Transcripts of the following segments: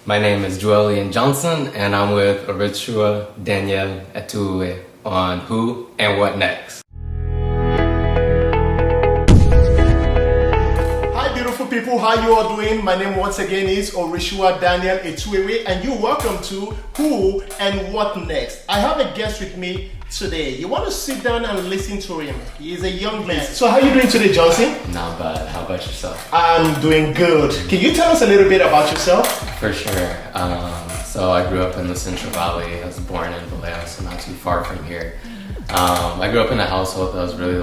My name is Joelian Johnson, and I'm with Oritsua Danielle Etuwe on Who and What Next. Hi beautiful people, how you all doing? My name once again is Oritsua Danielle Etuwe, and you're welcome to Who and What Next. I have a guest with me today. You want to sit down and listen to him. He is a young man. So how are you doing today, Johnson? Not bad. How about yourself? I'm doing good. Can you tell us a little bit about yourself? For sure. So I grew up in the Central Valley. I was born in Vallejo, so not too far from here. I grew up in a household that was really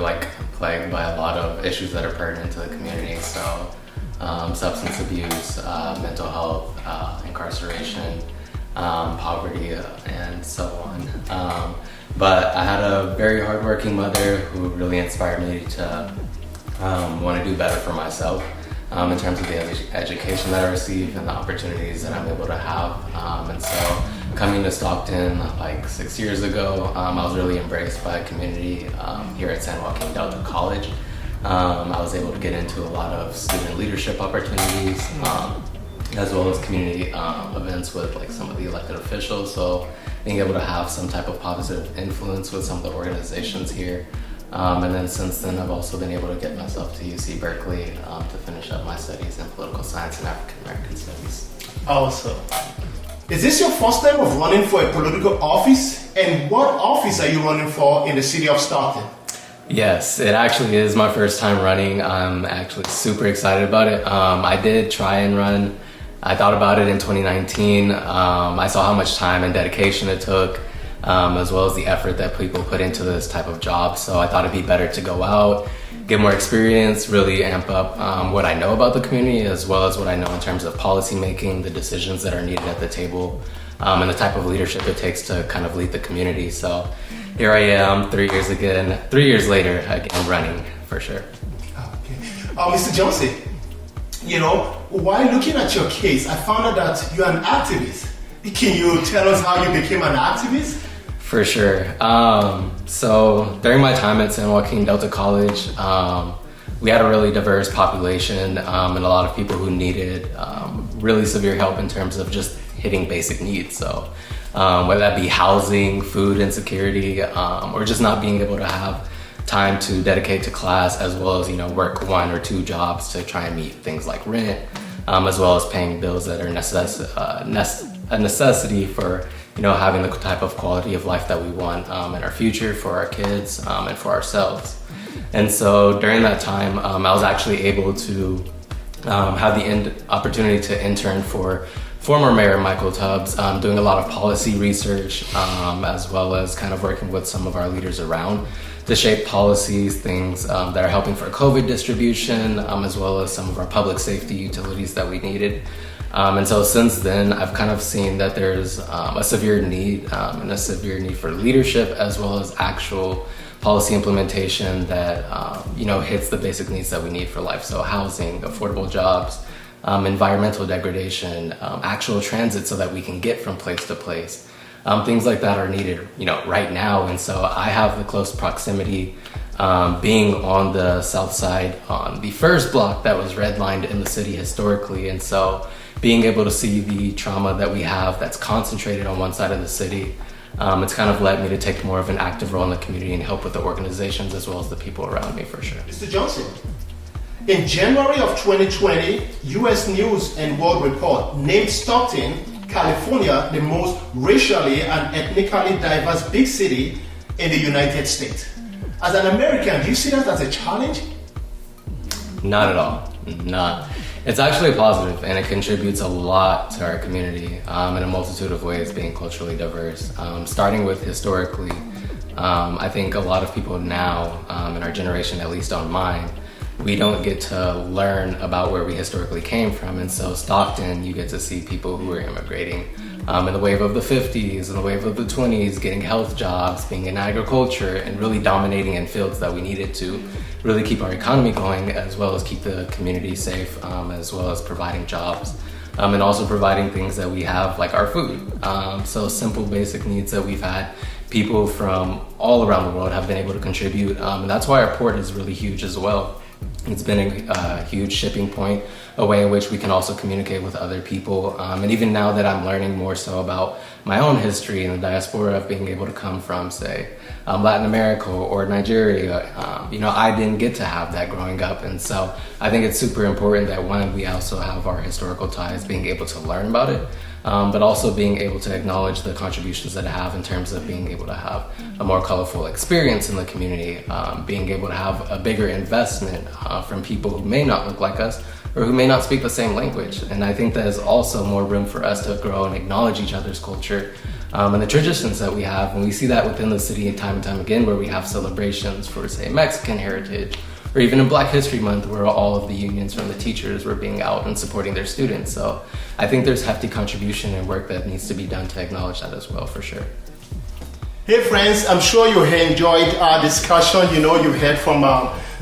plagued by a lot of issues that are pertinent to the community. So substance abuse, mental health, incarceration, poverty, and so on. But I had a very hardworking mother who really inspired me to want to do better for myself in terms of the education that I received and the opportunities that I'm able to have. And so coming to Stockton 6 years ago, I was really embraced by a community here at San Joaquin Delta College. I was able to get into a lot of student leadership opportunities, as well as community events with some of the elected officials. So being able to have some type of positive influence with some of the organizations here. And then since then, I've also been able to get myself to UC Berkeley to finish up my studies in political science and African American studies. Awesome. Is this your first time of running for a political office? And what office are you running for in the city of Stockton? Yes, it actually is my first time running. I'm actually super excited about it. I did try and run. I thought about it in 2019. I saw how much time and dedication it took, as well as the effort that people put into this type of job. So I thought it'd be better to go out, get more experience, really amp up what I know about the community, as well as what I know in terms of policy making, the decisions that are needed at the table, and the type of leadership it takes to kind of lead the community. So here I am 3 years later, again, running for sure. Okay. Mr. Johnson, while looking at your case, I found out that you're an activist. Can you tell us how you became an activist? For sure. So during my time at San Joaquin Delta College, we had a really diverse population and a lot of people who needed really severe help in terms of just hitting basic needs. So whether that be housing, food insecurity, or just not being able to have time to dedicate to class, as well as work 1 or 2 jobs to try and meet things like rent, as well as paying bills that are a necessity for having the type of quality of life that we want in our future for our kids and for ourselves. And so during that time, I was actually able to have the opportunity to intern for former Mayor Michael Tubbs, doing a lot of policy research, as well as kind of working with some of our leaders around to shape policies, things that are helping for COVID distribution, as well as some of our public safety utilities that we needed. And so since then, I've kind of seen that there's a severe need and a severe need for leadership, as well as actual policy implementation that hits the basic needs that we need for life. So housing, affordable jobs, environmental degradation, actual transit so that we can get from place to place. Things like that are needed, right now. And so I have the close proximity, being on the south side on the first block that was redlined in the city historically. And so being able to see the trauma that we have that's concentrated on one side of the city, it's kind of led me to take more of an active role in the community and help with the organizations as well as the people around me, for sure. Mr. Johnson, in January of 2020, U.S. News and World Report named Stockton, California, the most racially and ethnically diverse big city in the United States. As an American, do you see that as a challenge? Not at all. Not. It's actually a positive, and it contributes a lot to our community in a multitude of ways, being culturally diverse. Starting with historically, I think a lot of people now, in our generation, at least on mine, we don't get to learn about where we historically came from. And so Stockton, you get to see people who are immigrating in the wave of the 50s, in the wave of the 20s, getting health jobs, being in agriculture, and really dominating in fields that we needed to really keep our economy going, as well as keep the community safe, as well as providing jobs, and also providing things that we have, like our food. So simple, basic needs that we've had. People from all around the world have been able to contribute, and that's why our port is really huge as well. It's been a huge shipping point, a way in which we can also communicate with other people. And even now that I'm learning more so about my own history and the diaspora of being able to come from, say, Latin America or Nigeria, I didn't get to have that growing up. And so I think it's super important that one, we also have our historical ties, being able to learn about it, but also being able to acknowledge the contributions that I have in terms of being able to have a more colorful experience in the community, being able to have a bigger investment from people who may not look like us or who may not speak the same language. And I think there's also more room for us to grow and acknowledge each other's culture and the traditions that we have. And we see that within the city time and time again, where we have celebrations for, say, Mexican heritage, or even in Black History Month, where all of the unions from the teachers were being out and supporting their students. So I think there's hefty contribution and work that needs to be done to acknowledge that as well, for sure. Hey friends, I'm sure you enjoyed our discussion. You heard from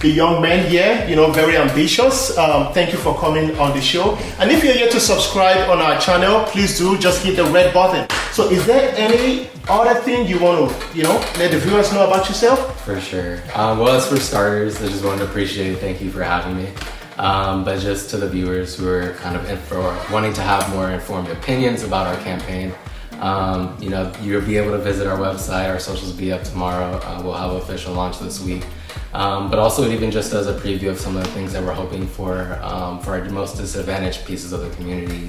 the young man here, very ambitious. Thank you for coming on the show. And if you're yet to subscribe on our channel, please do, just hit the red button. So is there any other thing you want to, let the viewers know about yourself? For sure. Well, as for starters, I just wanted to appreciate, thank you for having me. But just to the viewers who are kind of in for wanting to have more informed opinions about our campaign, you'll be able to visit our website. Our socials will be up tomorrow. We'll have an official launch this week. But also even just as a preview of some of the things that we're hoping for our most disadvantaged pieces of the community.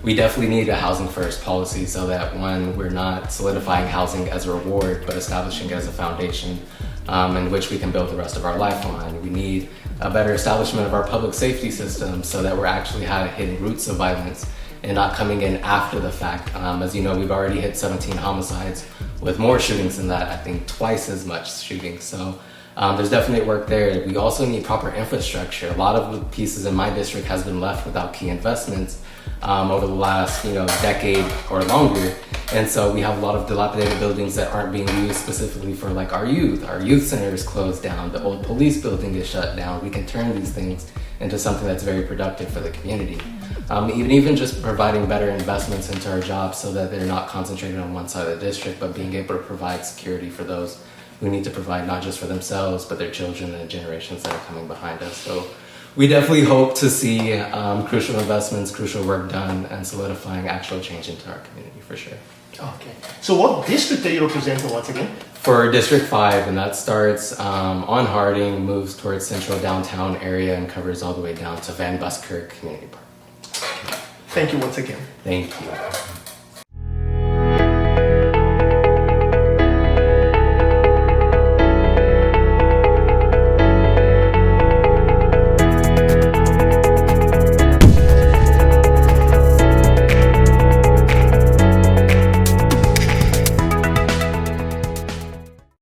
We definitely need a housing first policy, so that one, we're not solidifying housing as a reward, but establishing it as a foundation in which we can build the rest of our life on. We need a better establishment of our public safety system, so that we're actually hitting roots of violence and not coming in after the fact. As you know, we've already hit 17 homicides, with more shootings than that, I think twice as much shootings. So there's definitely work there. We also need proper infrastructure. A lot of the pieces in my district has been left without key investments over the last decade or longer. And so we have a lot of dilapidated buildings that aren't being used specifically for like our youth. Our youth center is closed down. The old police building is shut down. We can turn these things into something that's very productive for the community. Even just providing better investments into our jobs, so that they're not concentrated on one side of the district, but being able to provide security for those who need to provide, not just for themselves, but their children and generations that are coming behind us. So we definitely hope to see crucial investments, crucial work done, and solidifying actual change into our community, for sure. Okay. So what district are you representing once again? For District 5, and that starts on Harding, moves towards central downtown area, and covers all the way down to Van Buskirk Community Park. Thank you once again. Thank you.